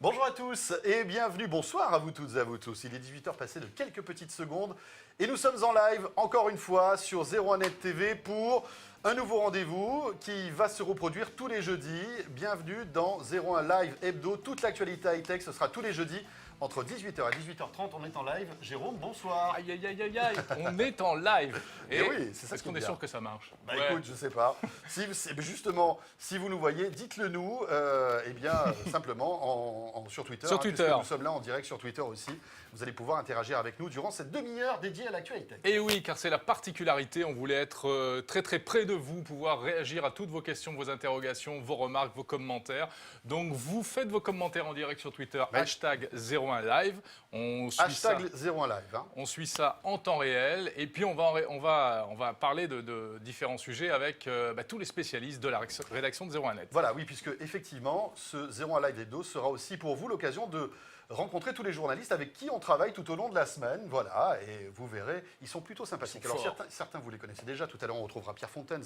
Bonjour à tous et bienvenue, bonsoir à vous toutes et à vous tous. Il est 18h passé de quelques petites secondes et nous sommes en live encore une fois sur 01net TV pour un nouveau rendez-vous qui va se reproduire tous les jeudis. Bienvenue dans 01 Live Hebdo, toute l'actualité high-tech, ce sera tous les jeudis. Entre 18h et 18h30, on est en live. Jérôme, bonsoir. Aïe, aïe, aïe, aïe, aïe, on est en live. Et oui, c'est ça. Est-ce qu'on est sûr que ça marche? Bah écoute, je sais pas. Justement, si vous nous voyez, dites-le nous, simplement sur Twitter. Sur Twitter. Nous sommes là en direct sur Twitter aussi. Vous allez pouvoir interagir avec nous durant cette demi-heure dédiée à l'actualité. Et oui, car c'est la particularité. On voulait être très très près de vous, pouvoir réagir à toutes vos questions, vos interrogations, vos remarques, vos commentaires. Donc vous faites vos commentaires en direct sur Twitter, ouais. hashtag 01 Live. On suit hashtag 01 Live. Hein. On suit ça en temps réel. Et puis on va parler de différents sujets avec tous les spécialistes de la rédaction de 01net. Voilà, oui, puisque effectivement, ce 01 Live Hebdo sera aussi pour vous l'occasion de rencontrer tous les journalistes avec qui on travaille tout au long de la semaine. Voilà, et vous verrez, ils sont plutôt sympathiques. Alors certains, vous les connaissez déjà. Tout à l'heure, on retrouvera Pierre Fontaine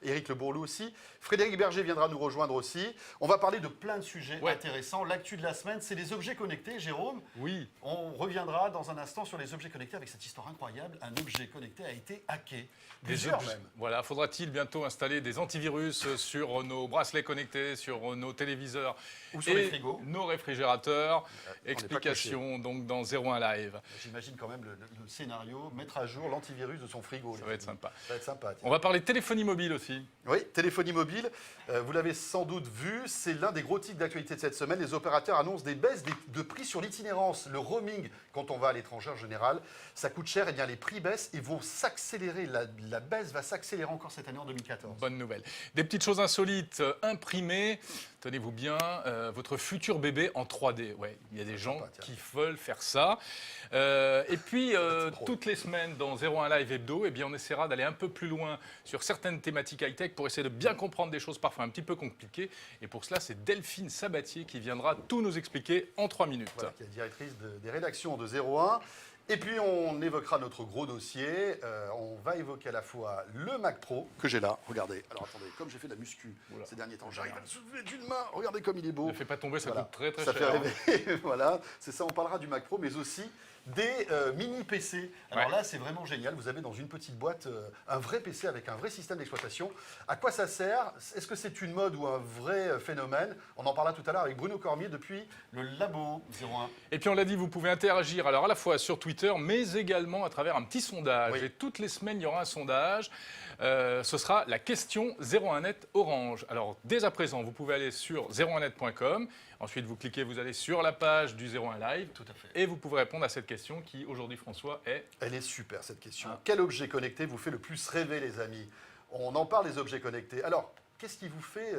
et Éric Le Bourlou aussi. Frédéric Berger viendra nous rejoindre aussi. On va parler de plein de sujets intéressants. L'actu de la semaine, c'est les objets connectés. Jérôme, oui. On reviendra dans un instant sur les objets connectés avec cette histoire incroyable. Un objet connecté a été hacké. Plusieurs même. Voilà, faudra-t-il bientôt installer des antivirus sur nos bracelets connectés, sur nos téléviseurs ou sur les frigos, nos réfrigérateurs. Explication donc dans 01 Live. J'imagine quand même le scénario, mettre à jour l'antivirus de son frigo. Ça va être sympa. Ça va être sympa. On va parler de téléphonie mobile aussi. Oui, téléphonie mobile, vous l'avez sans doute vu, c'est l'un des gros titres d'actualité de cette semaine. Les opérateurs annoncent des baisses de prix sur l'itinérance. Le roaming, quand on va à l'étranger en général, ça coûte cher. Et bien les prix baissent et vont s'accélérer. La baisse va s'accélérer encore cette année en 2014. Bonne nouvelle. Des petites choses insolites, imprimées. Tenez-vous bien, votre futur bébé en 3D. Ouais, il y a des gens qui veulent faire ça. Et puis, toutes les semaines, dans 01 Live Hebdo, eh bien, on essaiera d'aller un peu plus loin sur certaines thématiques high-tech pour essayer de bien comprendre des choses parfois un petit peu compliquées. Et pour cela, c'est Delphine Sabatier qui viendra tout nous expliquer en 3 minutes. Voilà, qui est directrice des rédactions de 01. Et puis, on évoquera notre gros dossier. On va évoquer à la fois le Mac Pro, que j'ai là. Regardez. Alors, attendez, comme j'ai fait de la muscu ces derniers temps, j'arrive à le soulever d'une main. Regardez comme il est beau. Ne fais pas tomber, ça coûte très, très cher. Ça fait rêver. Voilà, c'est ça. On parlera du Mac Pro, mais aussi des mini PC. Alors là, c'est vraiment génial. Vous avez dans une petite boîte un vrai PC avec un vrai système d'exploitation. À quoi ça sert? Est-ce que c'est une mode ou un vrai phénomène? On en parlera tout à l'heure avec Bruno Cormier depuis le Labo 01. Et puis on l'a dit, vous pouvez interagir alors à la fois sur Twitter, mais également à travers un petit sondage. Oui. Et toutes les semaines, il y aura un sondage. Ce sera la question 01net Orange. Alors dès à présent, vous pouvez aller sur 01net.com. Ensuite, vous cliquez, vous allez sur la page du 01 Live. Tout à fait. Et vous pouvez répondre à cette question qui, aujourd'hui, François, est... Elle est super, cette question. Quel objet connecté vous fait le plus rêver, les amis? On en parle, des objets connectés. Alors, qu'est-ce qui vous fait,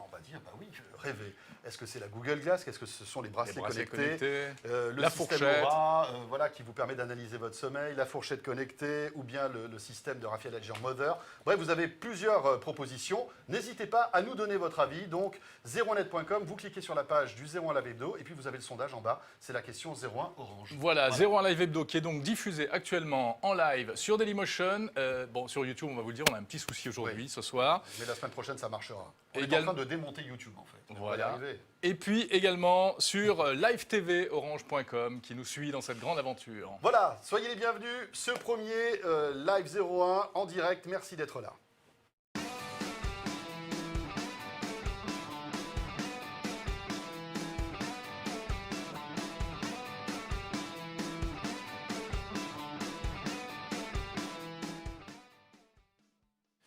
on va dire, bah oui, rêver? Est-ce que c'est la Google Glass? Qu'est-ce que ce sont les bracelets connectés? La fourchette. Aura, qui vous permet d'analyser votre sommeil, la fourchette connectée, ou bien le système de Raphaël Alger Mother. Bref, vous avez plusieurs propositions. N'hésitez pas à nous donner votre avis. Donc, 01net.com, vous cliquez sur la page du 01 Live Hebdo, et puis vous avez le sondage en bas. C'est la question 01 Orange. Voilà, 01 Live Hebdo qui est donc diffusé actuellement en live sur Dailymotion. Bon, sur YouTube, on va vous le dire, on a un petit souci aujourd'hui, ce soir. Mais la semaine prochaine, ça marchera. On est en train de démonter YouTube, en fait. Voilà. Et puis également sur livetvOrange.com qui nous suit dans cette grande aventure. Voilà, soyez les bienvenus. Ce premier Live 01 en direct. Merci d'être là.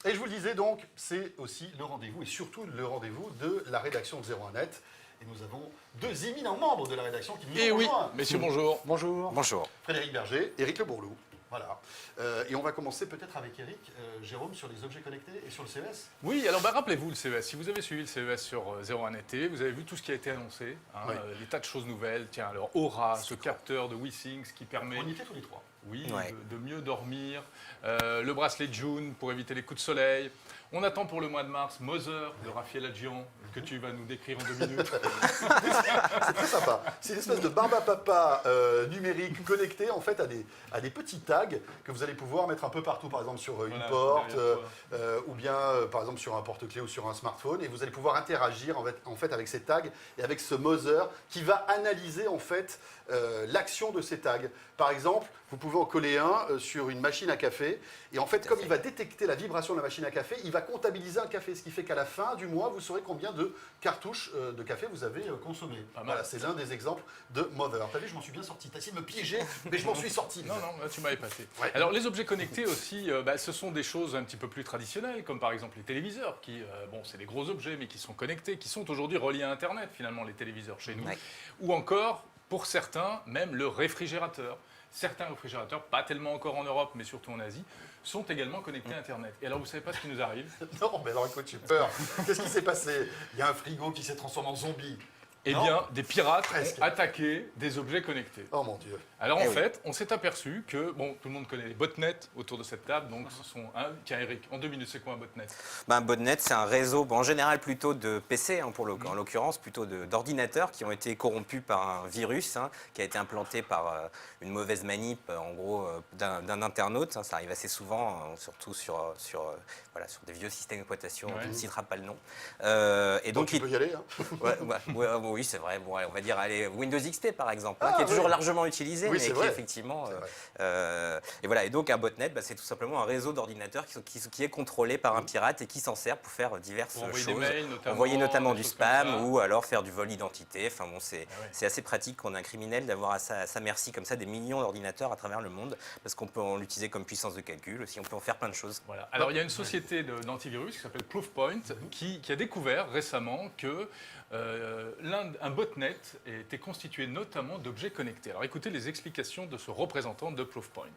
Et je vous le disais donc, c'est aussi le rendez-vous, et surtout le rendez-vous de la rédaction de 01net. Et nous avons deux éminents membres de la rédaction qui nous rejoignent. Oui, messieurs, bonjour. Bonjour. Bonjour. Frédéric Berger, Éric Le Bourlou. Voilà. Et on va commencer peut-être avec Éric, Jérôme, sur les objets connectés et sur le CES. Oui, alors rappelez-vous le CES. Si vous avez suivi le CES sur 01net TV, vous avez vu tout ce qui a été annoncé. Des tas de choses nouvelles. Tiens, alors Aura, ce capteur de WeSings qui permet... On y était tous les trois. Oui, de mieux dormir. Le bracelet June pour éviter les coups de soleil. On attend pour le mois de mars Mother de Raphaël Adjian, que tu vas nous décrire en 2 minutes. C'est très sympa. C'est une espèce de barbe à papa numérique connecté en fait à des petits tags que vous allez pouvoir mettre un peu partout, par exemple sur une porte, ou bien par exemple sur un porte-clés ou sur un smartphone, et vous allez pouvoir interagir en fait avec ces tags et avec ce Mother qui va analyser en fait l'action de ces tags. Par exemple, vous pouvez en coller un sur une machine à café, et en fait, comme il va détecter la vibration de la machine à café, il va comptabiliser un café, ce qui fait qu'à la fin du mois, vous saurez combien de cartouches de café vous avez consommé. Voilà, c'est l'un des exemples de Mother. T'as vu, je m'en suis bien sorti. T'as essayé de me piéger, mais je m'en suis sorti. Non, là, tu m'as épaté. Ouais. Alors, les objets connectés aussi, ce sont des choses un petit peu plus traditionnelles, comme par exemple les téléviseurs, qui, c'est des gros objets, mais qui sont connectés, qui sont aujourd'hui reliés à Internet, finalement, les téléviseurs chez nous. Ouais. Ou encore, pour certains, même le réfrigérateur. Certains réfrigérateurs, pas tellement encore en Europe, mais surtout en Asie, sont également connectés à Internet. Et alors, vous savez pas ce qui nous arrive? Non, mais alors écoute, j'ai peur. Qu'est-ce qui s'est passé? Il y a un frigo qui s'est transformé en zombie. Eh bien, des pirates ont attaqué des objets connectés. Oh mon Dieu. Alors en fait, on s'est aperçu que, tout le monde connaît les botnets autour de cette table, donc ce sont... Tiens Eric, en 2 minutes, c'est quoi un botnet? Un botnet, c'est un réseau, en général plutôt de PC, en l'occurrence, plutôt d'ordinateurs qui ont été corrompus par un virus qui a été implanté par une mauvaise manip, en gros, d'un internaute. Ça arrive assez souvent, surtout sur des vieux systèmes d'exploitation, on ne citera pas le nom. Et donc tu peux y aller. Oui, c'est vrai. Bon, on va dire Windows XP, par exemple, qui est toujours largement utilisé, mais qui effectivement... et voilà. Et donc, un botnet, c'est tout simplement un réseau d'ordinateurs qui est contrôlé par un pirate et qui s'en sert pour faire diverses choses. Envoyer notamment du spam ou alors faire du vol d'identité. Enfin, c'est assez pratique qu'on a un criminel d'avoir à sa merci comme ça des millions d'ordinateurs à travers le monde, parce qu'on peut l'utiliser comme puissance de calcul aussi. On peut en faire plein de choses. Voilà. Alors, il y a une société d'antivirus qui s'appelle Proofpoint qui a découvert récemment que un botnet était constitué notamment d'objets connectés. Alors écoutez les explications de ce représentant de Proofpoint.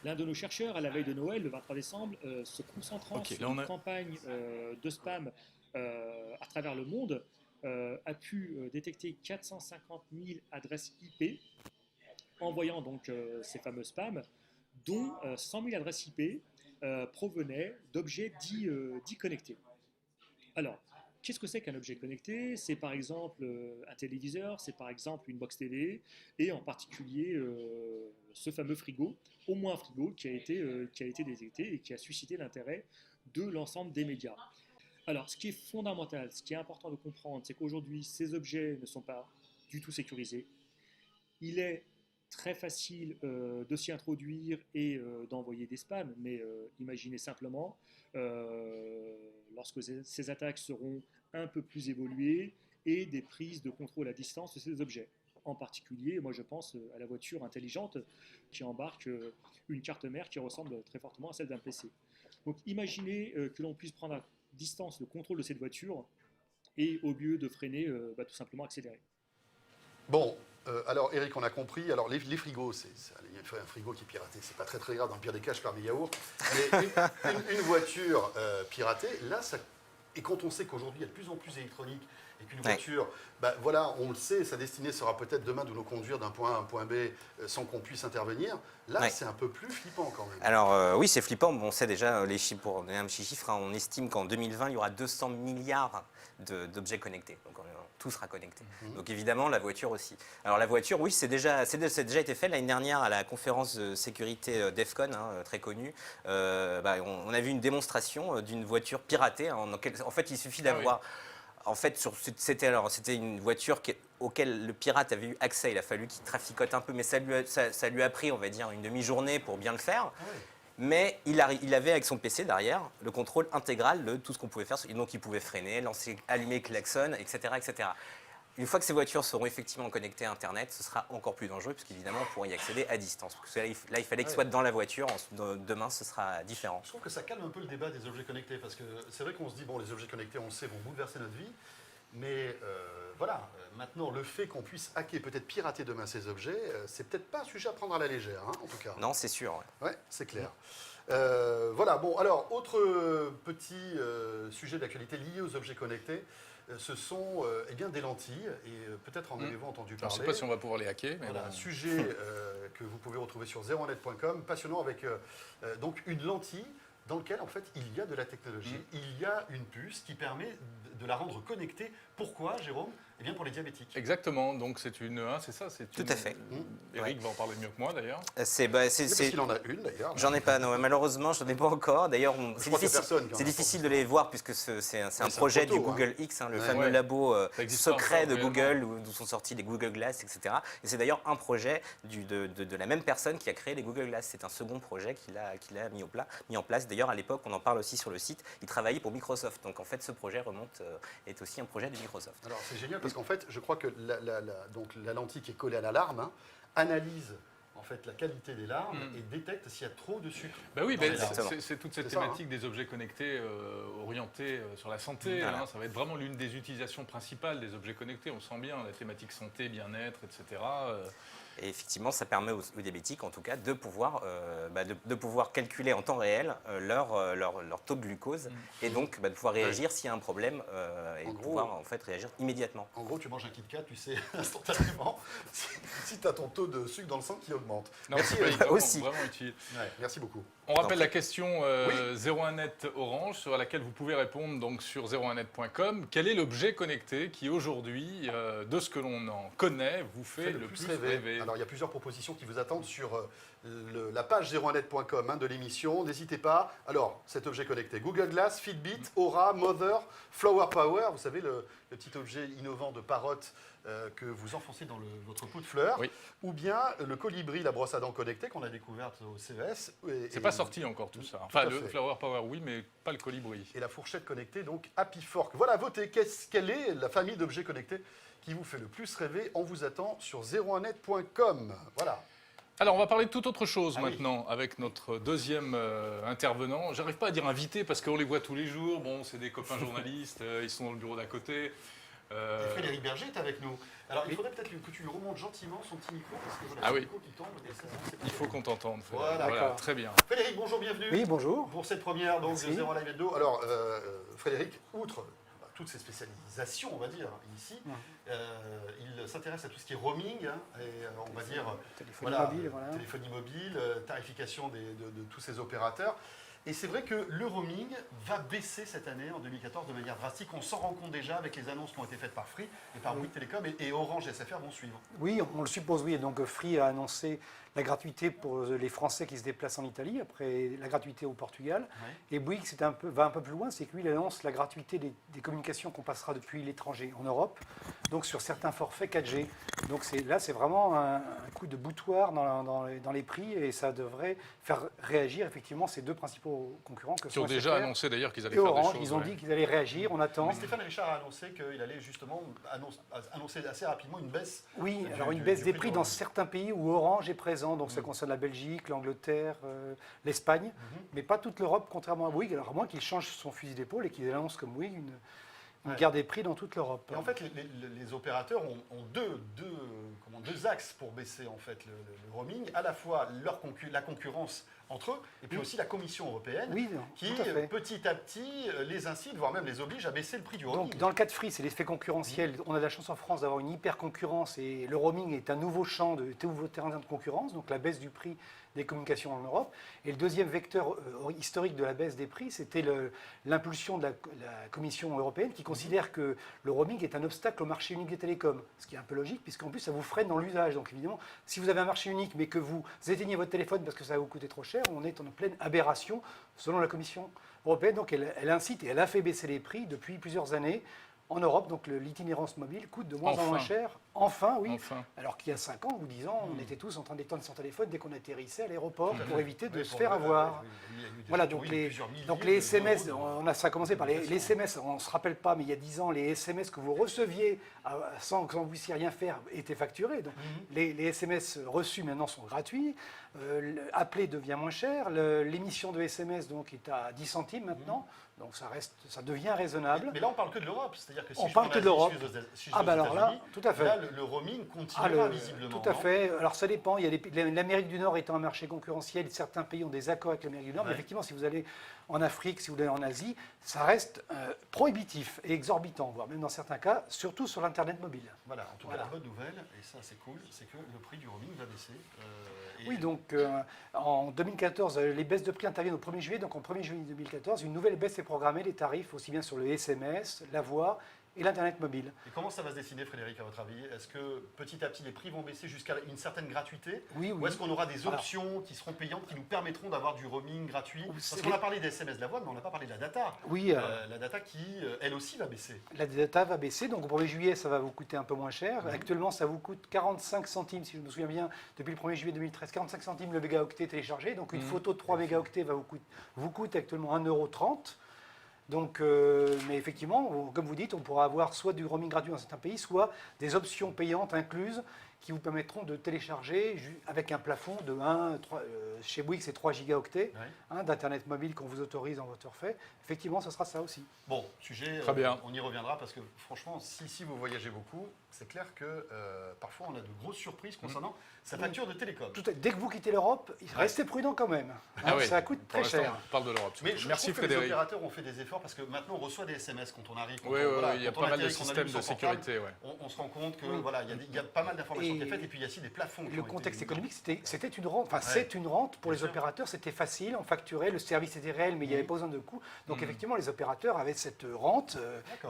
L'un de nos chercheurs, à la veille de Noël, le 23 décembre, se concentrant sur une campagne de spam à travers le monde, a pu détecter 450 000 adresses IP, envoyant donc ces fameux spams, dont 100 000 adresses IP provenaient d'objets dits connectés. Alors, qu'est-ce que c'est qu'un objet connecté? C'est par exemple un téléviseur, c'est par exemple une box TV, et en particulier ce fameux frigo, au moins un frigo qui a été détecté et qui a suscité l'intérêt de l'ensemble des médias. Alors, ce qui est fondamental, ce qui est important de comprendre, c'est qu'aujourd'hui, ces objets ne sont pas du tout sécurisés. Il est très facile de s'y introduire et d'envoyer des spams, mais imaginez simplement, lorsque ces attaques seront un peu plus évoluées et des prises de contrôle à distance de ces objets. En particulier, moi je pense à la voiture intelligente qui embarque une carte mère qui ressemble très fortement à celle d'un PC. Donc imaginez que l'on puisse prendre à distance le contrôle de cette voiture et au lieu de freiner, tout simplement accélérer. Bon, alors Eric, on a compris. Alors les frigos, il y a un frigo qui est piraté, c'est pas très très grave. Dans le pire des cas, je perds mes yaourts. Mais une voiture piratée, là, et quand on sait qu'aujourd'hui il y a de plus en plus d'électronique et qu'une voiture, on le sait, sa destinée sera peut-être demain de nous conduire d'un point A à un point B sans qu'on puisse intervenir. Là, c'est un peu plus flippant quand même. Alors oui, c'est flippant. On sait déjà les chiffres. Pour donner un petit chiffre, on estime qu'en 2020, il y aura 200 milliards d'objets connectés. Donc tout sera connecté. Donc évidemment, la voiture aussi. Alors la voiture, oui, c'est déjà été fait l'année dernière à la conférence de sécurité DEFCON, très connue. On a vu une démonstration d'une voiture piratée. En fait, il suffit d'avoir... En fait, c'était une voiture auquel le pirate avait eu accès. Il a fallu qu'il traficote un peu, mais ça lui a pris, on va dire, une demi-journée pour bien le faire. Mais il avait avec son PC derrière le contrôle intégral de tout ce qu'on pouvait faire. Et donc il pouvait freiner, lancer, allumer le klaxon, etc., etc. Une fois que ces voitures seront effectivement connectées à Internet, ce sera encore plus dangereux, puisqu'évidemment, on pourra y accéder à distance. Parce que là, il fallait que ce soit dans la voiture. Demain, ce sera différent. Je trouve que ça calme un peu le débat des objets connectés, parce que c'est vrai qu'on se dit, bon, les objets connectés, on le sait, vont bouleverser notre vie. Mais voilà, maintenant, le fait qu'on puisse hacker, peut-être pirater demain ces objets, c'est peut-être pas un sujet à prendre à la légère, en tout cas. Non, c'est sûr. Ouais, c'est clair. Voilà, bon, alors, autre petit sujet d'actualité lié aux objets connectés, ce sont eh bien, des lentilles, et peut-être en avez-vous entendu parler. Je ne sais pas si on va pouvoir les hacker. Mais voilà, un sujet que vous pouvez retrouver sur 01net.com, passionnant, avec donc une lentille dans lequel, en fait, il y a de la technologie. Il y a une puce qui permet de la rendre connectée. Pourquoi, Jérôme ? Eh bien, pour les diabétiques. Exactement, donc c'est ça, Tout à fait. Eric va en parler mieux que moi, d'ailleurs. Parce qu'il en a une, d'ailleurs. J'en ai pas, non, malheureusement, j'en ai pas encore. D'ailleurs, c'est difficile de les voir puisque c'est un projet du Google X, le fameux labo secret de Google, d'où sont sortis les Google Glass, etc. Et c'est d'ailleurs un projet de la même personne qui a créé les Google Glass. C'est un second projet qu'il a mis en place. D'ailleurs, à l'époque, on en parle aussi sur le site, il travaillait pour Microsoft. Donc en fait, ce projet est aussi un projet de Microsoft. Alors c'est génial parce qu'en fait, je crois que la lentille qui est collée à la larme analyse en fait la qualité des larmes et détecte s'il y a trop de sucre. Ben oui, c'est toute cette thématique des objets connectés orientés sur la santé. Voilà. Ça va être vraiment l'une des utilisations principales des objets connectés. On sent bien la thématique santé, bien-être, etc. Et effectivement, ça permet aux diabétiques, en tout cas, de pouvoir calculer en temps réel leur taux de glucose et donc de pouvoir réagir s'il y a un problème et de pouvoir en fait réagir immédiatement. En gros, tu manges un Kit Kat, tu sais instantanément si tu as ton taux de sucre dans le sang qui augmente. Non, merci, vraiment utile. Ouais, merci beaucoup. On rappelle la question 01net Orange sur laquelle vous pouvez répondre donc sur 01net.com. Quel est l'objet connecté qui aujourd'hui, de ce que l'on en connaît, vous fait le plus rêver? Alors il y a plusieurs propositions qui vous attendent sur la page 01net.com de l'émission. N'hésitez pas. Alors cet objet connecté, Google Glass, Fitbit, Aura, Mother, Flower Power, vous savez le petit objet innovant de Parrot que vous enfoncez dans votre pot de fleurs, ou bien le colibri, la brosse à dents connectée qu'on a découverte au CES. C'est pas sorti encore tout ça. Enfin, le Flower Power, oui, mais pas le colibri. Et la fourchette connectée, donc Happy Fork. Voilà, votez. Quelle est la famille d'objets connectés qui vous fait le plus rêver? On vous attend sur 01net.com. Voilà. Alors, on va parler de toute autre chose maintenant avec notre deuxième intervenant. J'arrive pas à dire invité parce qu'on les voit tous les jours. Bon, c'est des copains journalistes, ils sont dans le bureau d'à côté. Et Frédéric Berger est avec nous. Alors, il faudrait peut-être que tu lui remontes gentiment son petit micro, parce que voilà, le micro qui tombe. Il faut qu'on t'entende. Voilà, très bien. Frédéric, bonjour, bienvenue. Oui, bonjour. Pour cette première donc, de Zéro Live Hebdo. Alors, Frédéric, outre toutes ces spécialisations, on va dire, ici, il s'intéresse à tout ce qui est roaming, et on va dire téléphonie mobile, tarification de tous ces opérateurs. Et c'est vrai que le roaming va baisser cette année, en 2014, de manière drastique. On s'en rend compte déjà avec les annonces qui ont été faites par Free et par Bouygues Télécom, et Orange et SFR vont suivre. Oui, on le suppose, oui. Et donc Free a annoncé la gratuité pour les Français qui se déplacent en Italie, après la gratuité au Portugal. Et Bouygues va un peu plus loin, c'est que lui, il annonce la gratuité des communications qu'on passera depuis l'étranger en Europe, donc sur certains forfaits 4G. Donc là, c'est vraiment un coup de boutoir dans les prix, et ça devrait faire réagir effectivement ces deux principaux concurrents que sont SFR. Ils ont déjà annoncé d'ailleurs qu'ils allaient faire Orange, des choses. Ils ont dit qu'ils allaient réagir, on attend. Mais Stéphane Richard a annoncé qu'il allait justement annoncer assez rapidement une baisse. Oui, alors une baisse des prix dans certains pays où Orange est présent. Donc ça concerne la Belgique, l'Angleterre, l'Espagne, mais pas toute l'Europe, contrairement à Bouygues. Alors à moins qu'il change son fusil d'épaule et qu'il annonce comme Bouygues une guerre des prix dans toute l'Europe. Et en fait, les opérateurs ont deux axes pour baisser en fait le roaming, à la fois la concurrence entre eux, et puis aussi la Commission européenne, qui petit à petit les incite, voire même les oblige à baisser le prix du roaming. Donc dans le cas de Free, c'est l'effet concurrentiel. On a de la chance en France d'avoir une hyper-concurrence, et le roaming est un nouveau nouveau terrain de concurrence, donc la baisse du prix des communications en Europe. Et le deuxième vecteur historique de la baisse des prix, c'était l'impulsion de la Commission européenne, qui considère que le roaming est un obstacle au marché unique des télécoms, ce qui est un peu logique, puisqu'en plus ça vous freine dans l'usage. Donc évidemment, si vous avez un marché unique, mais que vous éteignez votre téléphone parce que ça va vous coûter trop cher, on est en pleine aberration, selon la Commission européenne. Donc elle incite, et elle a fait baisser les prix depuis plusieurs années en Europe. Donc l'itinérance mobile coûte de moins en moins cher Enfin, oui. Enfin. Alors qu'il y a 5 ans ou 10 ans, on était tous en train d'éteindre son téléphone dès qu'on atterrissait à l'aéroport pour éviter de se faire avoir. Voilà, donc les SMS, ça a commencé par les SMS, on ne se rappelle pas, mais il y a 10 ans, les SMS que vous receviez sans que vous puissiez rien faire étaient facturés. Donc les SMS reçus maintenant sont gratuits. Appeler devient moins cher. L'émission de SMS donc, est à 10 centimes maintenant. Donc ça devient raisonnable. Mais là, on parle que de l'Europe. C'est-à-dire que si on parle que de l'Europe. Alors là, tout à fait. Là, le roaming continuera visiblement. Tout à fait. Alors ça dépend. Il y a l'Amérique du Nord étant un marché concurrentiel, certains pays ont des accords avec l'Amérique du Nord. Mais effectivement, si vous allez en Afrique, si vous allez en Asie, ça reste prohibitif et exorbitant, voire même dans certains cas, surtout sur l'Internet mobile. Voilà, en tout cas, la bonne nouvelle, et ça c'est cool, c'est que le prix du roaming va baisser. Oui, donc en 2014, les baisses de prix interviennent au 1er juillet. Donc en 1er juillet 2014, une nouvelle baisse est programmée, les tarifs aussi bien sur le SMS, la voix et l'Internet mobile. Et comment ça va se dessiner, Frédéric, à votre avis? Est-ce que petit à petit, les prix vont baisser jusqu'à une certaine gratuité? Oui. Ou est-ce qu'on aura des options qui seront payantes, qui nous permettront d'avoir du roaming gratuit? Parce qu'on a parlé des SMS de la voix, mais on n'a pas parlé de la data. Oui. La data qui, elle aussi, va baisser. La data va baisser, donc au 1er juillet, ça va vous coûter un peu moins cher. Actuellement, ça vous coûte 45 centimes, si je me souviens bien, depuis le 1er juillet 2013, 45 centimes le mégaoctet téléchargé. Donc une photo de 3 mégaoctets vous coûte actuellement 1,30 €. Donc, mais effectivement, comme vous dites, on pourra avoir soit du roaming gratuit dans certains pays, soit des options payantes incluses qui vous permettront de télécharger avec un plafond de 3, chez Bouygues c'est 3 gigaoctets d'Internet mobile qu'on vous autorise en votre forfait. Effectivement, ce sera ça aussi. Bon, sujet, très bien. On y reviendra parce que franchement, si vous voyagez beaucoup, c'est clair que parfois on a de grosses surprises concernant sa facture de télécom. Dès que vous quittez l'Europe, restez prudent quand même. Ça coûte très cher. On parle de l'Europe. Mais merci Frédéric. Les opérateurs ont fait des efforts parce que maintenant on reçoit des SMS quand on arrive. Il y a pas mal de systèmes de sécurité. On se rend compte que voilà, il y a pas mal d'informations qui sont faites et puis il y a aussi des plafonds. Le contexte économique, c'était une rente. Enfin, c'est une rente pour les opérateurs. C'était facile, on facturait, le service était réel, mais il n'y avait pas besoin de coûts. Donc effectivement, les opérateurs avaient cette rente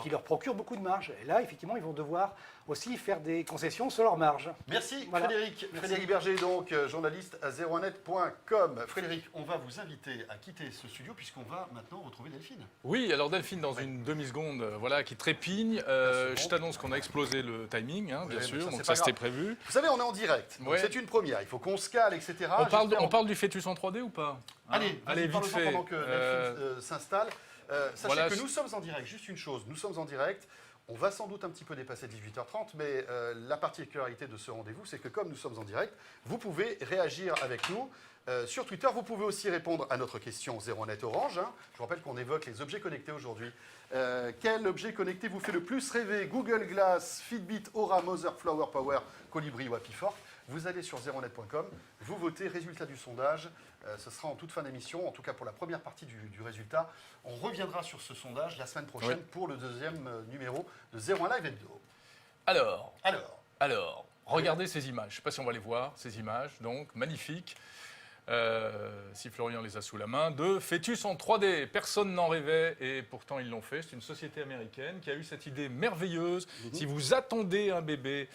qui leur procure beaucoup de marge. Et là, effectivement, ils vont devoir aussi faire des concessions sur leur marge. Merci Frédéric. Frédéric Berger, donc journaliste à 01net.com. Frédéric, on va vous inviter à quitter ce studio puisqu'on va maintenant retrouver Delphine. Oui, alors Delphine, dans une demi-seconde, qui trépigne. Je t'annonce qu'on a explosé le timing, bien sûr, donc ça c'était prévu. Vous savez, on est en direct, c'est une première, il faut qu'on se cale, etc. On parle du fœtus en 3D ou pas? Allez, vite fait. Pendant que Delphine s'installe. Sachez que nous sommes en direct, juste une chose, nous sommes en direct. On va sans doute un petit peu dépasser 18h30, mais la particularité de ce rendez-vous, c'est que comme nous sommes en direct, vous pouvez réagir avec nous sur Twitter. Vous pouvez aussi répondre à notre question 01net Orange. Je vous rappelle qu'on évoque les objets connectés aujourd'hui. Quel objet connecté vous fait le plus rêver? Google Glass, Fitbit, Aura, Mother, Flower Power, Colibri ou Happyfork. Vous allez sur 01net.com, vous votez, résultat du sondage. Ce sera en toute fin d'émission, en tout cas pour la première partie du résultat. On reviendra sur ce sondage la semaine prochaine pour le deuxième numéro de 01 Live Hebdo. Alors, regardez ces images. Je ne sais pas si on va les voir, ces images, donc magnifiques. Si Florian les a sous la main, de fœtus en 3D. Personne n'en rêvait et pourtant ils l'ont fait. C'est une société américaine qui a eu cette idée merveilleuse. Si vous attendez un bébé,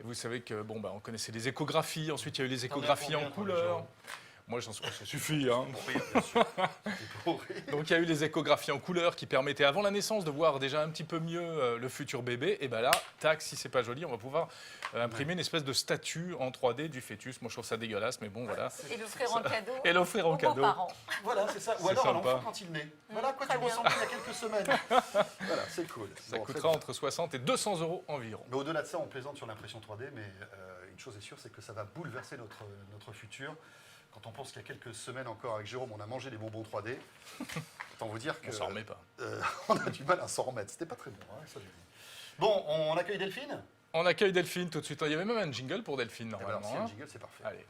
vous savez que on connaissait les échographies. Ensuite, il y a eu les échographies en couleur. Moi, ça suffit. Donc, il y a eu les échographies en couleur qui permettaient, avant la naissance, de voir déjà un petit peu mieux le futur bébé. Et bien là, tac, si c'est pas joli, on va pouvoir imprimer une espèce de statue en 3D du fœtus. Moi, je trouve ça dégueulasse, mais bon, voilà. Et l'offrir en cadeau. Et l'offrir en cadeau. Voilà, c'est ça. Ou alors à l'enfant quand il naît. Voilà quoi tu ressemblais il y a quelques semaines. Voilà, c'est cool. Ça coûtera entre 60 et 200 € environ. Mais au-delà de ça, on plaisante sur l'impression 3D, mais une chose est sûre, c'est que ça va bouleverser notre futur. Quand on pense qu'il y a quelques semaines encore avec Jérôme, on a mangé des bonbons 3D, autant vous dire que... On s'en remet pas. On a du mal à s'en remettre. C'était pas très bon, ça je dis. Bon, on accueille Delphine? On accueille Delphine tout de suite. Il y avait même un jingle pour Delphine, normalement. Alors, si un jingle, c'est parfait. Allez.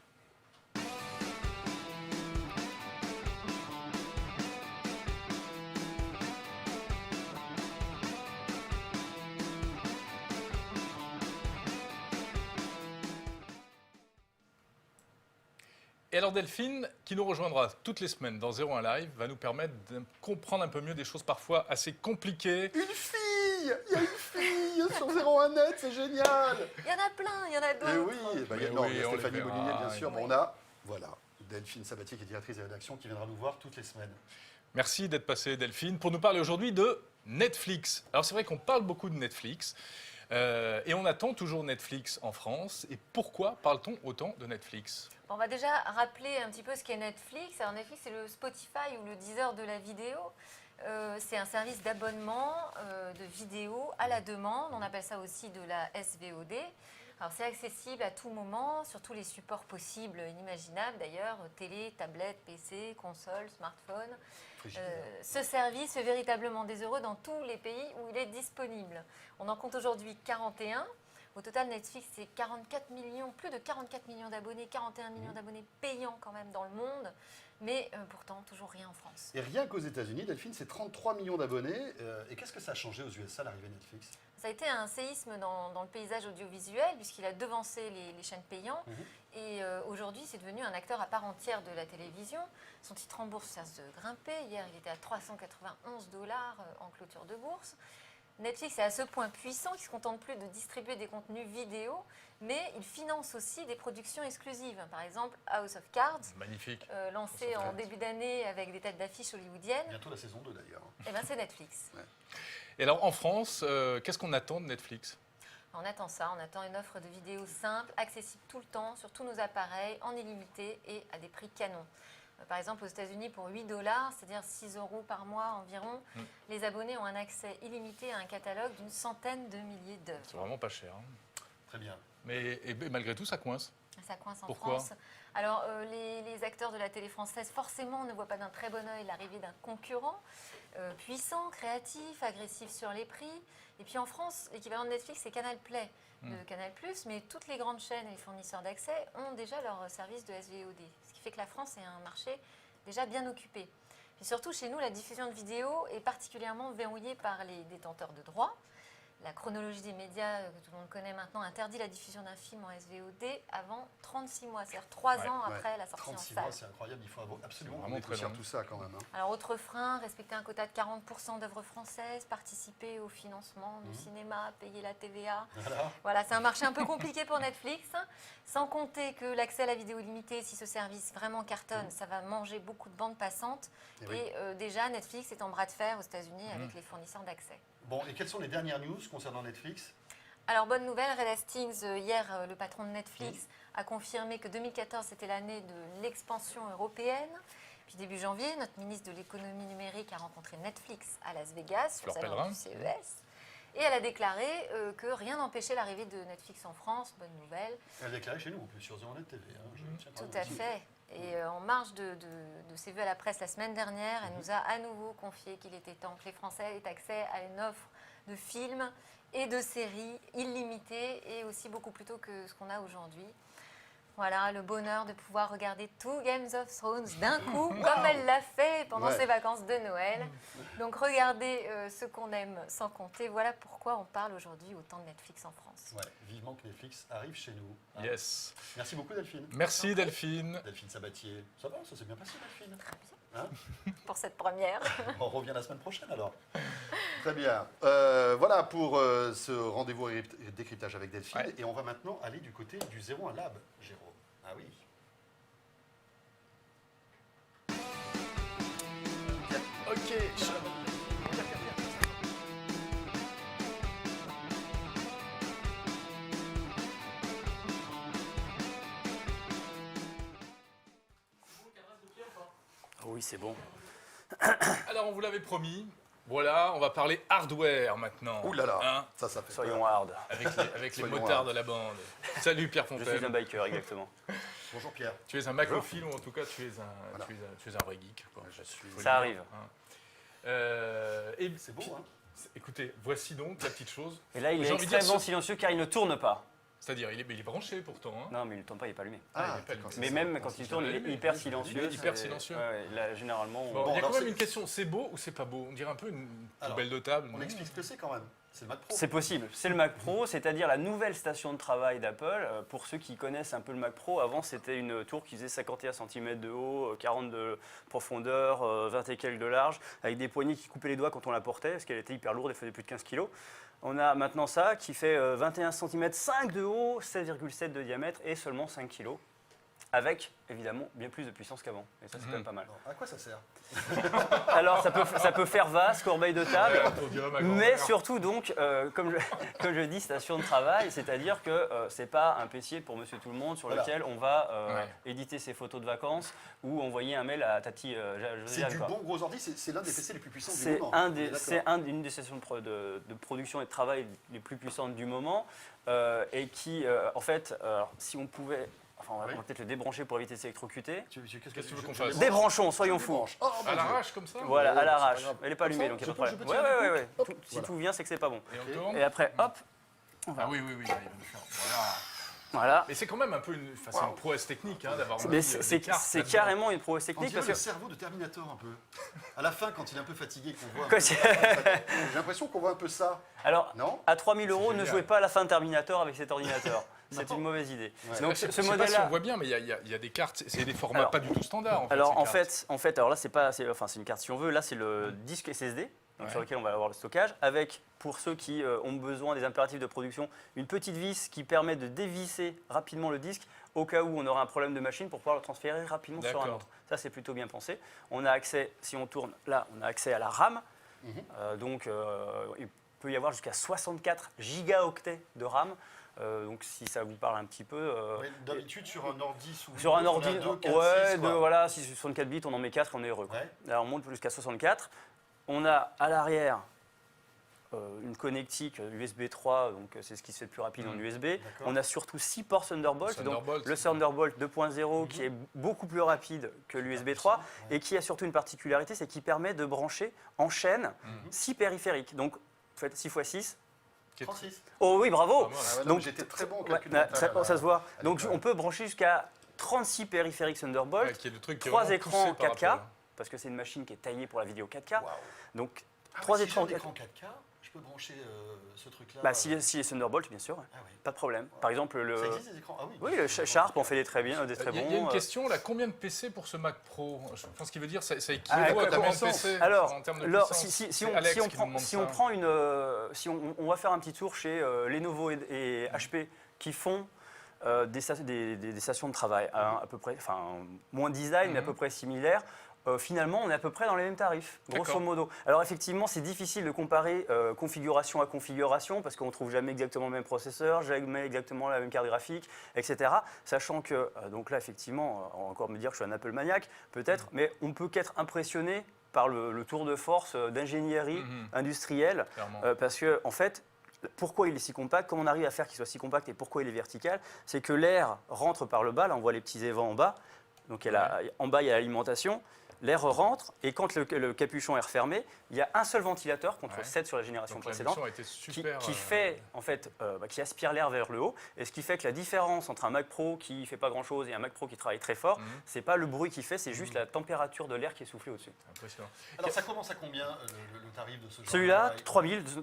Et alors Delphine, qui nous rejoindra toutes les semaines dans 01 Live, va nous permettre de comprendre un peu mieux des choses parfois assez compliquées. Une fille! Il y a une fille sur 01net, c'est génial! Il y en a plein, il y en a d'autres. Et oui, il y a Stéphanie Molinier, bien sûr, mais on a Delphine Sabatier, qui est directrice de rédaction, qui viendra nous voir toutes les semaines. Merci d'être passée, Delphine, pour nous parler aujourd'hui de Netflix. Alors c'est vrai qu'on parle beaucoup de Netflix. Et on attend toujours Netflix en France. Et pourquoi parle-t-on autant de Netflix ? On va déjà rappeler un petit peu ce qu'est Netflix. Alors Netflix, c'est le Spotify ou le Deezer de la vidéo. C'est un service d'abonnement de vidéo à la demande. On appelle ça aussi de la SVOD. Alors c'est accessible à tout moment, sur tous les supports possibles, inimaginables d'ailleurs, télé, tablette, PC, console, smartphone. Ce service fait véritablement des heureux dans tous les pays où il est disponible. On en compte aujourd'hui 41. Au total, Netflix, c'est 44 millions, plus de 44 millions d'abonnés, 41 millions d'abonnés payants quand même dans le monde, mais pourtant toujours rien en France. Et rien qu'aux États-Unis, Delphine, c'est 33 millions d'abonnés. Et qu'est-ce que ça a changé aux USA, l'arrivée de Netflix ? Ça a été un séisme dans le paysage audiovisuel, puisqu'il a devancé les chaînes payantes. Et aujourd'hui, c'est devenu un acteur à part entière de la télévision. Son titre en bourse cesse de grimper. Hier, il était à 391 $ en clôture de bourse. Netflix est à ce point puissant qu'il ne se contente plus de distribuer des contenus vidéo, mais il finance aussi des productions exclusives. Par exemple, House of Cards, magnifique, lancé en début d'année avec des têtes d'affiche hollywoodiennes. Bientôt la saison 2 d'ailleurs. Eh bien, c'est Netflix. Ouais. Et alors, en France, qu'est-ce qu'on attend de Netflix ? On attend ça, on attend une offre de vidéos simple, accessible tout le temps, sur tous nos appareils, en illimité et à des prix canons. Par exemple, aux États-Unis, pour 8 $, c'est-à-dire 6 € par mois environ, les abonnés ont un accès illimité à un catalogue d'une centaine de milliers d'œuvres. C'est vraiment pas cher. Très bien. Mais malgré tout, ça coince. Ça coince en Pourquoi ? France. Alors, les acteurs de la télé française, forcément, ne voient pas d'un très bon œil l'arrivée d'un concurrent puissant, créatif, agressif sur les prix. Et puis en France, l'équivalent de Netflix, c'est Canal Play de Canal+, mais toutes les grandes chaînes et les fournisseurs d'accès ont déjà leur service de SVOD. Ce qui fait que la France est un marché déjà bien occupé. Puis surtout, chez nous, la diffusion de vidéos est particulièrement verrouillée par les détenteurs de droits. La chronologie des médias, que tout le monde connaît maintenant, interdit la diffusion d'un film en SVOD avant 36 mois, c'est-à-dire 3 ans après la sortie en 36 salle. mois, c'est incroyable, il faut absolument vraiment très long. tout ça quand même. Alors, autre frein, respecter un quota de 40% d'œuvres françaises, participer au financement du cinéma, payer la TVA. Voilà, c'est un marché un peu compliqué pour Netflix. Sans compter que l'accès à la vidéo limitée, si ce service vraiment cartonne, ça va manger beaucoup de bandes passantes. Et déjà, Netflix est en bras de fer aux États-Unis avec les fournisseurs d'accès. Bon, et quelles sont les dernières news concernant Netflix ? Alors, bonne nouvelle, Reed Hastings, hier, le patron de Netflix, a confirmé que 2014, c'était l'année de l'expansion européenne. Puis début janvier, notre ministre de l'économie numérique a rencontré Netflix à Las Vegas, sur le salon du CES. Et elle a déclaré que rien n'empêchait l'arrivée de Netflix en France, bonne nouvelle. Elle a déclaré chez nous, en plus, sur Zeronet TV. Tout à fait. Et en marge de ses vœux à la presse la semaine dernière, elle nous a à nouveau confié qu'il était temps que les Français aient accès à une offre de films et de séries illimitées et aussi beaucoup plus tôt que ce qu'on a aujourd'hui. Voilà, le bonheur de pouvoir regarder tout Game of Thrones d'un coup, comme elle l'a fait pendant ses vacances de Noël. Donc regardez ce qu'on aime sans compter. Voilà pourquoi on parle aujourd'hui autant de Netflix en France. Ouais, vivement que Netflix arrive chez nous. Yes. Merci beaucoup Delphine. Merci Delphine. Delphine Sabatier. Ça va, ça s'est bien passé Delphine. Très bien. Hein, pour cette première. on revient la semaine prochaine alors. Très bien. Voilà pour ce rendez-vous décryptage avec Delphine. Ouais. Et on va maintenant aller du côté du 01 Lab, Jérôme. Ah oui. Ok. Oui, c'est bon. Alors, on vous l'avait promis. Voilà, on va parler hardware maintenant. Ouh là là, Hein, ça fait Soyons peur. hard. avec les Soyons motards hard. de la bande. Salut Pierre Je Fontaine. suis un biker, exactement. Bonjour Pierre. Tu es un macrophile ou en tout cas tu es un, Voilà. tu es un vrai geek. Quoi. Je suis... Faut le Ça dire, arrive. hein. Et C'est beau, hein. Écoutez, voici donc la petite chose. Et là, il J'ai est envie de dire extrêmement ce- silencieux car il ne tourne pas. C'est-à-dire, il est branché pourtant. Hein. Non, mais il ne tourne pas, il n'est pas allumé. Ah, il est pas d'accord, Mais c'est même ça. quand il tourne, il est hyper silencieux. Hyper c'est- silencieux. Ouais, là, généralement, Bon, il y a alors quand même c'est- une question, c'est beau ou c'est pas beau? On dirait un peu une Alors, poubelle de table. On non explique ce que c'est quand même. C'est le Mac Pro. c'est possible. C'est le Mac Pro, c'est-à-dire la nouvelle station de travail d'Apple. Pour ceux qui connaissent un peu le Mac Pro, avant c'était une tour qui faisait 51 cm de haut, 40 de profondeur, 20 et quelques de large, avec des poignées qui coupaient les doigts quand on la portait, parce qu'elle était hyper lourde, elle faisait plus de 15 kg. On a maintenant ça qui fait 21 cm 5 de haut, 16,7 de diamètre et seulement 5 kg. avec évidemment bien plus de puissance qu'avant. Et ça, c'est quand même pas mal. Alors, à quoi ça sert? Alors, ça peut faire vase, corbeille de table, On dirait ma mais grand-mère. surtout, donc, comme je dis, station de travail, c'est-à-dire que c'est pas un PC pour monsieur tout le monde sur Voilà. lequel on va éditer ses photos de vacances ou envoyer un mail à Tati C'est Josiane, du quoi. bon gros ordi, c'est l'un des PC les plus puissants du C'est moment. une des stations de production et de travail les plus puissantes du moment et qui, en fait, si on pouvait... Enfin, on va peut-être le débrancher pour éviter de s'électrocuter. Qu'est-ce que tu veux qu'on fasse? Débranchons, soyons fous. Oh, mon À Dieu. l'arrache comme ça? Voilà, Ouais, à c'est l'arrache. pas grave. Elle n'est pas allumée, Comme donc il ça, n'y a pas de je peux problème. tirer Ouais. Hop, Si voilà. tout vient, c'est que c'est pas bon. Et on tourne? Et après, hop, Ah oui, il va nous faire. Voilà. voilà. Mais c'est quand même un peu une, c'est une prouesse technique d'avoir Mais mis c'est des cartes c'est là-dedans. carrément une prouesse On technique dirait parce le que cerveau de Terminator un peu. À la fin, quand il est un peu fatigué, qu'on voit. Quand J'ai l'impression qu'on voit un peu ça. Alors, Non? à 3 000 €, ne génial. jouez pas à la fin de Terminator avec cet ordinateur. C'est une mauvaise idée. Ouais. Donc Je sais ce pas si on modèle-là. voit bien, mais il y a des cartes, c'est des formats Alors- pas du tout standards. Alors ces en cartes. fait, alors là c'est une carte si on veut. Là c'est le disque SSD donc, Ouais. sur lequel on va avoir le stockage, avec pour ceux qui ont besoin des impératifs de production, une petite vis qui permet de dévisser rapidement le disque au cas où on aura un problème de machine pour pouvoir le transférer rapidement sur un D'accord. autre. Ça c'est plutôt bien pensé. On a accès, si on tourne là, on a accès à la RAM. Donc il peut y avoir jusqu'à 64 gigaoctets de RAM. Donc si ça vous parle un petit peu. Ouais, d'habitude, sur un ordi sous Sur un Windows, ordi, on a 2, 4, ouais, 6, quoi. voilà, si c'est 64 bits, on en met 4, on est heureux. Ouais. Alors on monte jusqu'à 64. On a à l'arrière une connectique USB 3, donc c'est ce qui se fait le plus rapide en USB. On a surtout 6 ports Thunderbolt, donc Thunderbolt, le c'est Thunderbolt 2.0 qui est beaucoup plus rapide que l'USB 3 et qui a surtout une particularité, c'est qu'il permet de brancher en chaîne 6 périphériques. Donc faites 6 x 6. 36. Oh oui, bravo! Pas mal. Ah ouais, non, Donc, mais j'étais très bon au Ouais, calcul ça mental, ça se voit. à Donc l'école. on peut brancher jusqu'à 36 périphériques Thunderbolt, Ouais, qui est le truc qui est 3 vraiment écrans poussé par 4K, Apple. parce que c'est une machine qui est taillée pour la vidéo 4K. Waouh. Donc Ah, 3 mais si j'ai écrans un 4K. écran 4K, je peux brancher ce truc-là. Bah, si est Thunderbolt, bien sûr, Ah oui. pas de problème. Par exemple, Ça existe des écrans? Ah oui. oui, le Sharp en fait des très bien, des très Il y a bons. une question là, combien de PC pour ce Mac Pro? Je pense qu'il veut dire ça équivaut Ah, à combien de comment PC Alors, en termes de alors, puissance? si C'est on, Alex si on qui nous prend, demande si ça. on prend une, si on va faire un petit tour chez Lenovo et HP qui font des stations de travail à peu près, enfin moins design mais à peu près similaires. Finalement, on est à peu près dans les mêmes tarifs, grosso D'accord. modo. Alors effectivement, c'est difficile de comparer configuration à configuration parce qu'on ne trouve jamais exactement le même processeur, jamais exactement la même carte graphique, etc. Sachant que, donc là, effectivement, on va encore me dire que je suis un Apple maniaque, peut-être, mais on ne peut qu'être impressionné par le tour de force d'ingénierie industrielle, Clairement. parce que, en fait, pourquoi il est si compact, comment on arrive à faire qu'il soit si compact et pourquoi il est vertical, c'est que l'air rentre par le bas, là on voit les petits évents en bas, donc en bas il y a l'alimentation, l'air rentre et quand le capuchon est refermé, il y a un seul ventilateur contre Ouais. 7 sur la génération Donc la précédente. mission a été super. Qui fait en fait, qui aspire l'air vers le haut, et ce qui fait que la différence entre un Mac Pro qui fait pas grand chose et un Mac Pro qui travaille très fort, c'est pas le bruit qu'il fait, c'est juste la température de l'air qui est soufflée au-dessus. Impressionnant. Alors ça commence à combien le tarif de ce genre? Celui-là,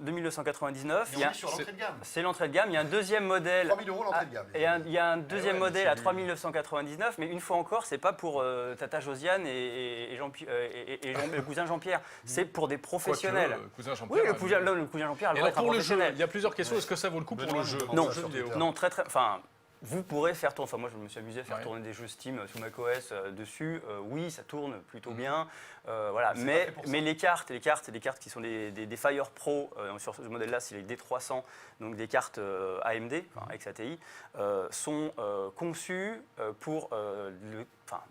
2999. Et on est sur l'entrée de gamme. C'est l'entrée de gamme. Il y a un deuxième modèle. 3 000 € l'entrée de gamme. Et il y a un deuxième ouais, modèle mais à c'est 3999, mais une fois encore, c'est pas pour Tata Josiane et le cousin Jean-Pierre. C'est pour des professionnels. Quoique, cousin Oui, Jean-Pierre. le cousin Jean-Pierre, Et elle va alors être un pour le jeu, professionnel. il y a plusieurs questions. Est-ce que ça vaut le coup pour le jeu? Non, le jeu vidéo. non, très. Enfin, vous pourrez faire tourner. Enfin, moi, je me suis amusé à faire Ouais. tourner des jeux Steam sous macOS dessus. Oui, ça tourne plutôt bien. Voilà. C'est pas Mais fait pour ça. les cartes, c'est des cartes qui sont des Fire Pro. Sur ce modèle-là, c'est les D300, donc des cartes AMD, enfin, avec ATI, sont conçues pour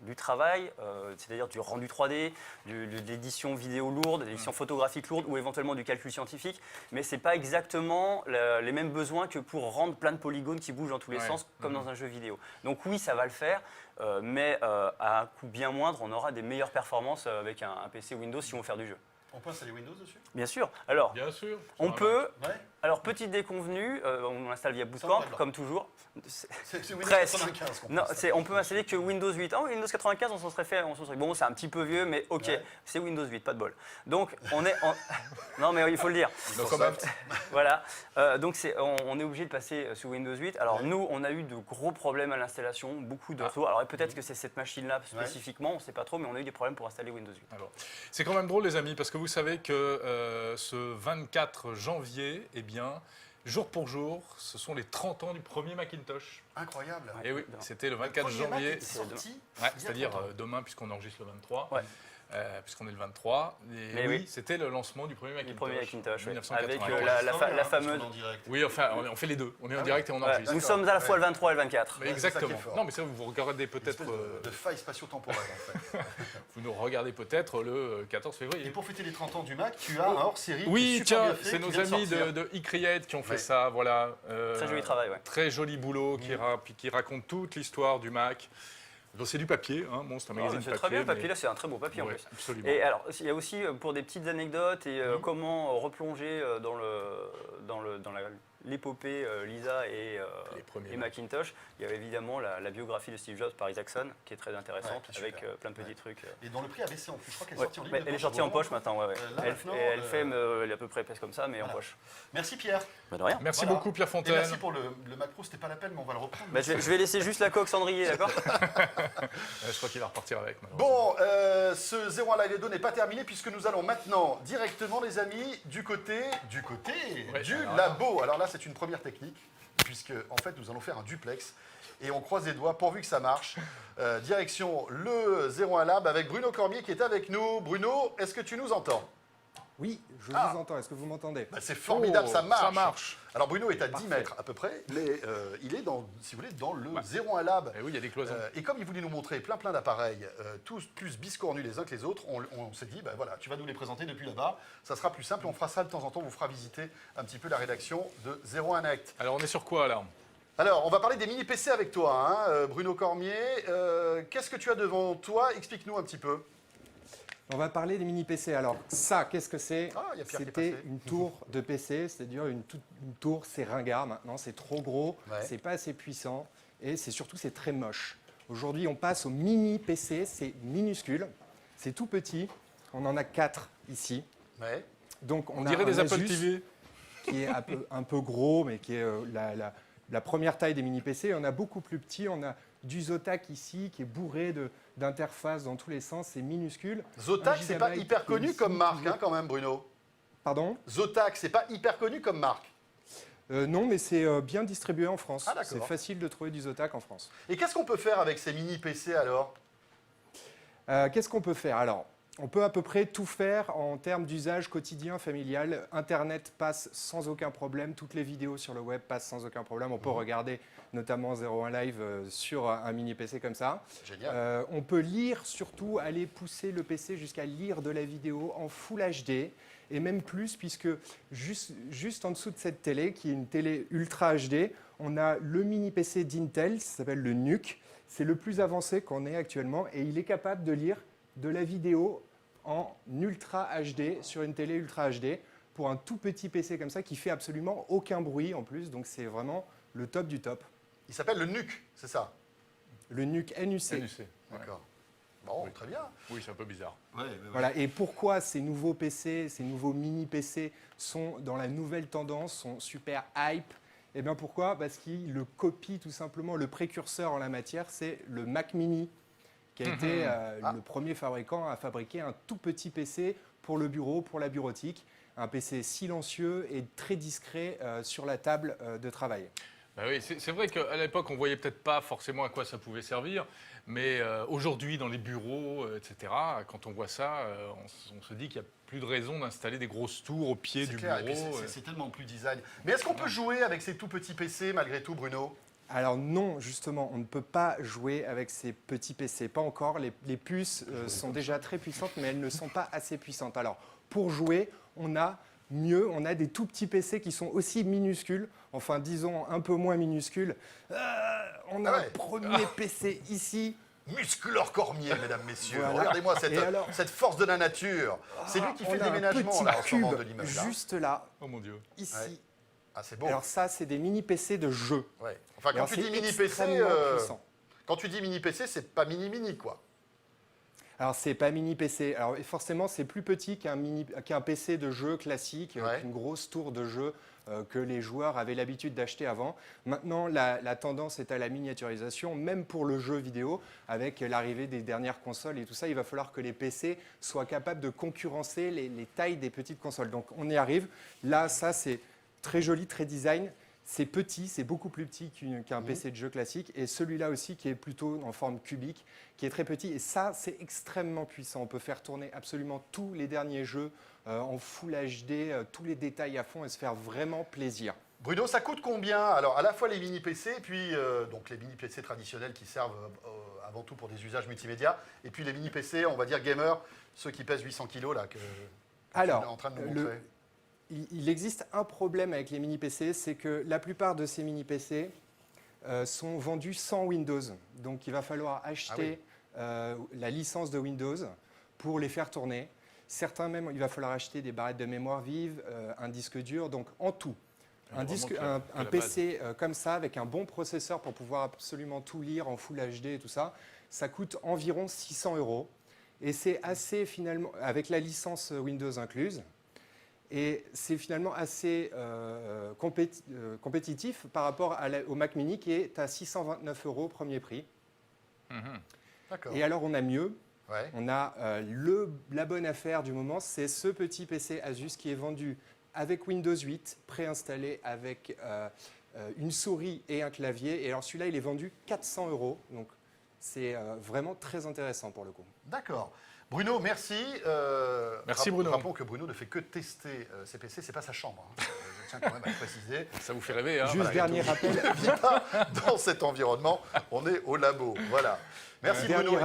du travail, c'est-à-dire du rendu 3D, de l'édition vidéo lourde, de l'édition photographique lourde ou éventuellement du calcul scientifique. Mais ce n'est pas exactement les mêmes besoins que pour rendre plein de polygones qui bougent dans tous les Ouais. sens, comme dans un jeu vidéo. Donc oui, ça va le faire, mais à un coût bien moindre, on aura des meilleures performances avec un PC Windows si on veut faire du jeu. On peut installer Windows dessus? Bien sûr. Alors, Bien sûr. on peut... Ouais. Alors, petite déconvenue, on l'installe via Sans Bootcamp, problème. comme toujours. C'est Windows Presque. 95 qu'on peut Non, installer. on peut installer que Windows 8. Ah, Windows 95, on s'en serait fait. Bon, c'est un petit peu vieux, mais ok, Ouais. c'est Windows 8, pas de bol. Donc, on est. Non, mais il faut le dire. Microsoft. Voilà. Donc, on est obligé de passer sous Windows 8. Alors, Ouais. nous, on a eu de gros problèmes à l'installation, beaucoup de retours. Alors, peut-être que c'est cette machine-là spécifiquement, on ne sait pas trop, mais on a eu des problèmes pour installer Windows 8. Alors, c'est quand même drôle, les amis, parce que vous savez que ce 24 janvier, eh bien, jour pour jour, ce sont les 30 ans du premier Macintosh. Incroyable. Et oui, c'était le 24 premier Mac janvier. est sorti C'est-à-dire 30 ans. demain, puisqu'on enregistre le 23. Ouais. Puisqu'on est le 23. Et Mais oui. c'était le lancement du premier Macintosh. Le premier Macintosh, ouais. 1980. Avec la fameuse. Oui, enfin, on fait les deux. On est en Ah direct et on Ouais, enregistre. nous sommes à la fois le 23 et le 24. Mais Ouais, c'est ça qui est exactement. fort. Non, mais ça, vous regardez Une peut-être. espèce de faille spatio-temporelle, en fait. Vous nous regardez peut-être le 14 Et février. pour fêter les 30 ans du Mac, tu as un hors-série qui est Oui, super tiens, bien fait, c'est qui nos vient de amis sortir. de eCreate qui ont fait Ouais. ça, voilà. Très joli travail, ouais. Très joli boulot qui raconte toute l'histoire du Mac. Bon, c'est du papier, hein, bon, c'est un magazine C'est papier. très bien le papier, mais- là c'est un très beau papier en Ouais, plus. absolument. Et alors, il y a aussi pour des petites anecdotes et comment replonger dans l'épopée Lisa Les premiers et Mac. Macintosh, il y a évidemment la biographie de Steve Jobs par Isaacson qui est très intéressante Ouais, qui est avec super. plein de petits Ouais. trucs. Et dans le prix ABC en plus, je crois qu'elle est Ouais. sortie en ligne. Mais elle est sortie en poche maintenant, ouais, ouais. là, Elle, maintenant, et elle fait elle est à peu près épaisse comme ça, mais voilà. en poche. Merci Pierre. Bah, de rien. Merci Voilà. beaucoup Pierre Et Fontaine. merci pour le Mac Pro, c'était pas la peine, mais on va le reprendre. Bah, je vais laisser juste la coque cendrier, d'accord? Je crois qu'il va repartir avec. malheureusement. Bon, ce 01 Live Edo n'est pas terminé puisque nous allons maintenant directement, les amis, du côté Ouais, du alors labo. Alors là, c'est une première technique puisque en fait, nous allons faire un duplex et on croise les doigts pourvu que ça marche. Direction le 01 Lab avec Bruno Cormier qui est avec nous. Bruno, est-ce que tu nous entends? Oui, je Ah. vous entends. Est-ce que vous m'entendez? Bah, c'est formidable, ça marche. Ça marche. Alors Bruno est à 10 Parfait. mètres à peu près, mais il est dans, si vous voulez, dans le 01 Lab. Eh oui, il y a des cloisons. Et comme il voulait nous montrer plein d'appareils, tous plus biscornus les uns que les autres, on s'est dit, ben voilà, tu vas nous les présenter depuis là-bas, ça sera plus simple, on fera ça de temps en temps, on vous fera visiter un petit peu la rédaction de 01 Act. Alors, on est sur quoi là? Alors, on va parler des mini PC avec toi, hein, Bruno Cormier. Qu'est-ce que tu as devant toi? Explique-nous un petit peu. On va parler des mini PC. Alors ça, qu'est-ce que c'est? Ah, il y a Pierre qui est C'était passé. une tour de PC, c'est-à-dire une tour, c'est ringard maintenant, c'est trop gros, Ouais. c'est pas assez puissant et c'est très moche. Aujourd'hui, on passe au mini PC, c'est minuscule, c'est tout petit. On en a 4 ici. Ouais. Donc On a dirait un des Apple Asus TV. qui est un peu gros, mais qui est la première taille des mini PC. On a beaucoup plus petit. On a du Zotac ici qui est bourré d'interfaces dans tous les sens. C'est minuscule. Zotac, 1 c'est pas gigabyte hyper connu ici, comme marque, toujours. hein, quand même, Bruno. Pardon? Zotac, c'est pas hyper connu comme marque. Non, mais c'est bien distribué en France. Ah, d'accord. C'est facile de trouver du Zotac en France. Et qu'est-ce qu'on peut faire avec ces mini PC alors? Qu'est-ce qu'on peut faire? Alors, on peut à peu près tout faire en termes d'usage quotidien, familial. Internet passe sans aucun problème. Toutes les vidéos sur le web passent sans aucun problème. On peut regarder notamment 01 Live sur un mini PC comme ça. Génial. On peut lire, surtout aller pousser le PC jusqu'à lire de la vidéo en Full HD. Et même plus, puisque juste en dessous de cette télé, qui est une télé Ultra HD, on a le mini PC d'Intel, ça s'appelle le NUC. C'est le plus avancé qu'on ait actuellement et il est capable de lire de la vidéo en Ultra HD sur une télé Ultra HD pour un tout petit PC comme ça qui fait absolument aucun bruit en plus. Donc c'est vraiment le top du top. Il s'appelle le NUC, c'est ça? Le NUC NUC. NUC. Ouais. D'accord. Bon, très bien. Oui, c'est un peu bizarre. Voilà. Et pourquoi ces nouveaux PC, ces nouveaux mini PC sont dans la nouvelle tendance, sont super hype? Eh bien pourquoi? Parce qu'ils le copient tout simplement. Le précurseur en la matière, c'est le Mac Mini, qui a été le premier fabricant à fabriquer un tout petit PC pour le bureau, pour la bureautique. Un PC silencieux et très discret sur la table de travail. Bah oui, c'est vrai qu'à l'époque, on ne voyait peut-être pas forcément à quoi ça pouvait servir, mais aujourd'hui, dans les bureaux, etc., quand on voit ça, on se dit qu'il n'y a plus de raison d'installer des grosses tours au pied C'est du clair, et puis bureau. c'est tellement plus design. Mais est-ce qu'on peut jouer avec ces tout petits PC malgré tout, Bruno? Alors non, justement, on ne peut pas jouer avec ces petits PC. Pas encore. Les puces sont déjà très puissantes, mais elles ne sont pas assez puissantes. Alors, pour jouer, on a mieux. On a des tout petits PC qui sont aussi minuscules. Enfin, disons, un peu moins minuscules. On a Ah ouais. un premier PC ici. Musculeur Cormier, mesdames, messieurs. Voilà. Regardez-moi Et alors cette force de la nature. C'est lui qui fait On le a un déménagement petit là, en cube sortant de l'immeuble. là. juste là, Oh mon Dieu. ici. Ouais. Ah, c'est beau. Alors ça, c'est des mini PC de jeu. Ouais. Enfin, Alors, quand tu dis c'est mini PC, extrêmement puissant. quand tu dis mini PC, c'est pas mini quoi. Alors, c'est pas mini PC. Alors, forcément, c'est plus petit qu'un PC de jeu classique, Ouais. qu'une grosse tour de jeu que les joueurs avaient l'habitude d'acheter avant. Maintenant, la tendance est à la miniaturisation, même pour le jeu vidéo, avec l'arrivée des dernières consoles et tout ça. Il va falloir que les PC soient capables de concurrencer les tailles des petites consoles. Donc, on y arrive. Là, ça, c'est très joli, très design. C'est petit, c'est beaucoup plus petit qu'un PC de jeu classique. Et celui-là aussi qui est plutôt en forme cubique, qui est très petit. Et ça, c'est extrêmement puissant. On peut faire tourner absolument tous les derniers jeux en Full HD, tous les détails à fond et se faire vraiment plaisir. Bruno, ça coûte combien? Alors, à la fois les mini-PC, puis donc les mini-PC traditionnels qui servent avant tout pour des usages multimédia, et puis les mini-PC, on va dire gamers, ceux qui pèsent 800 kg là, que tu es en train de nous montrer. Il existe un problème avec les mini-PC, c'est que la plupart de ces mini-PC sont vendus sans Windows. Donc il va falloir acheter la licence de Windows pour les faire tourner. Certains même, il va falloir acheter des barrettes de mémoire vive, un disque dur, donc en tout. Un PC comme ça, avec un bon processeur pour pouvoir absolument tout lire en Full HD et tout ça, ça coûte environ 600 €. Et c'est assez finalement, avec la licence Windows incluse, et c'est finalement assez compétitif par rapport au Mac Mini qui est à 629 € premier prix. D'accord. Et alors on a mieux. Ouais. On a la bonne affaire du moment, c'est ce petit PC Asus qui est vendu avec Windows 8, préinstallé avec une souris et un clavier. Et alors celui-là, il est vendu 400 €. Donc c'est vraiment très intéressant pour le coup. D'accord. Bruno, merci. Merci Bruno. Rappelons que Bruno ne fait que tester ses PC, c'est pas sa chambre. Je tiens quand même à le préciser. Ça vous fait rêver, hein? Juste dernier rappel. Il ne vit pas dans cet environnement, on est au labo. Voilà. Merci Bruno.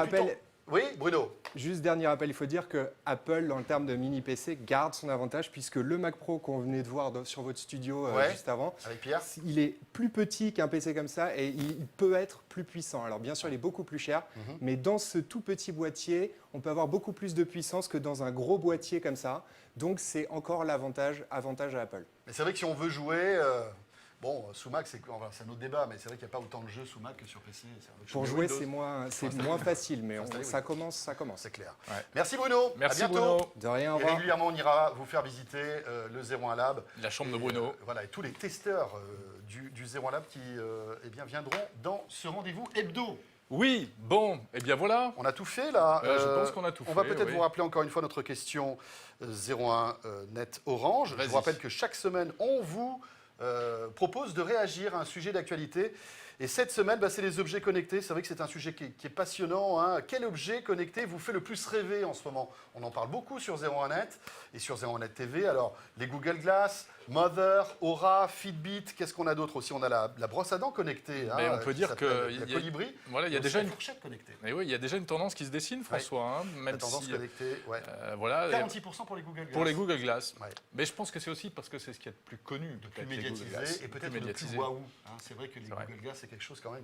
Oui, Bruno. Juste dernier rappel, il faut dire que Apple, dans le terme de mini PC, garde son avantage puisque le Mac Pro qu'on venait de voir sur votre studio juste avant, avec Pierre, il est plus petit qu'un PC comme ça et il peut être plus puissant. Alors bien sûr, il est beaucoup plus cher, mais dans ce tout petit boîtier, on peut avoir beaucoup plus de puissance que dans un gros boîtier comme ça. Donc c'est encore avantage à Apple. Mais c'est vrai que si on veut jouer... Bon, sous Mac, c'est un autre débat, mais c'est vrai qu'il n'y a pas autant de jeux sous Mac que sur PC. Pour jouer, c'est moins facile, mais ça commence. C'est clair. Ouais. Merci Bruno. Merci à bientôt. Bruno. De rien, au Et revoir. régulièrement, on ira vous faire visiter le 01 Lab. La chambre de Bruno. Voilà, et tous les testeurs du 01 Lab qui viendront dans ce rendez-vous hebdo. Oui, bon, et bien voilà. On a tout fait là. Je pense qu'on a tout fait. On va peut-être vous rappeler encore une fois notre question 01 Net Orange. Je vous rappelle que chaque semaine, on vous propose de réagir à un sujet d'actualité. Et cette semaine, c'est les objets connectés. C'est vrai que c'est un sujet qui est passionnant. Hein. Quel objet connecté vous fait le plus rêver en ce moment? On en parle beaucoup sur 01net et sur 01net TV. Alors, les Google Glass, Mother, Aura, Fitbit, qu'est-ce qu'on a d'autre aussi? On a la brosse à dents connectée. Mais on peut dire que la Colibri. Voilà, il y a déjà une fourchette connectée. Et oui, il y a déjà une tendance qui se dessine, François. Hein, même la tendance connectée, ouais. Voilà, 46% pour les Google Glass. Pour les Google Glass. Ouais. Mais je pense que c'est aussi parce que c'est ce qui est le plus connu, le plus médiatisé et peut-être le plus waouh. Hein. C'est vrai que les Google Glass, c'est quelque chose quand même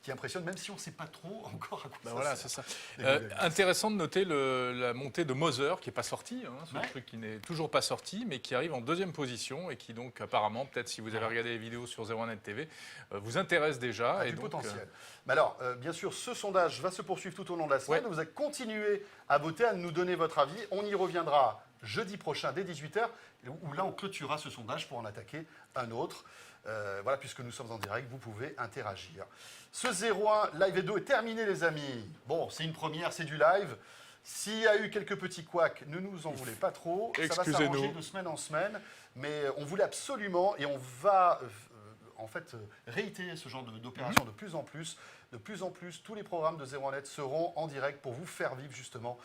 qui impressionne, même si on ne sait pas trop encore à quoi ça voilà, c'est ça. Intéressant de noter la montée de Mother, qui n'est pas sortie, hein, ce truc qui n'est toujours pas sorti, mais qui arrive en deuxième position et qui donc apparemment, peut-être si vous avez regardé les vidéos sur 01net TV, vous intéresse déjà. Et du potentiel. Mais alors, bien sûr, ce sondage va se poursuivre tout au long de la semaine. Vous allez continuer à voter, à nous donner votre avis. On y reviendra jeudi prochain dès 18h, où là, on clôturera ce sondage pour en attaquer un autre. Voilà, puisque nous sommes en direct, vous pouvez interagir. Ce 01 Live Hebdo est terminé, les amis. Bon, c'est une première, c'est du live. S'il y a eu quelques petits couacs, ne nous en voulez pas trop. Ça va s'arranger de semaine en semaine. Mais on voulait absolument, et on va en fait réitérer ce genre d'opération de plus en plus. De plus en plus, tous les programmes de 01net seront en direct pour vous faire vivre justement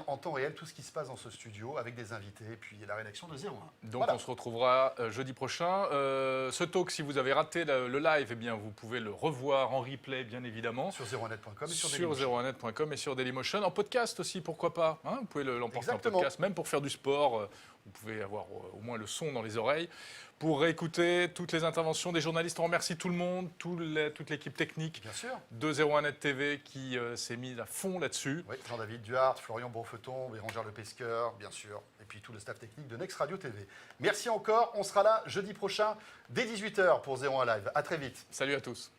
en temps réel tout ce qui se passe dans ce studio avec des invités et puis la rédaction de 01. Donc on se retrouvera jeudi prochain. Ce talk, si vous avez raté le live, vous pouvez le revoir en replay bien évidemment. Sur 01net.com et sur Dailymotion. 01net.com et sur Dailymotion. En podcast aussi, pourquoi pas, hein, vous pouvez l'emporter en podcast, même pour faire du sport. Vous pouvez avoir au moins le son dans les oreilles. Pour réécouter toutes les interventions des journalistes, on remercie tout le monde, toute l'équipe technique de 01net TV qui s'est mise à fond là-dessus. Oui, Jean-David Duhart, Florian Beaufeton, Bérangère Le Pesqueur, bien sûr, et puis tout le staff technique de Next Radio TV. Merci encore, on sera là jeudi prochain dès 18h pour 01 Live. À très vite. Salut à tous.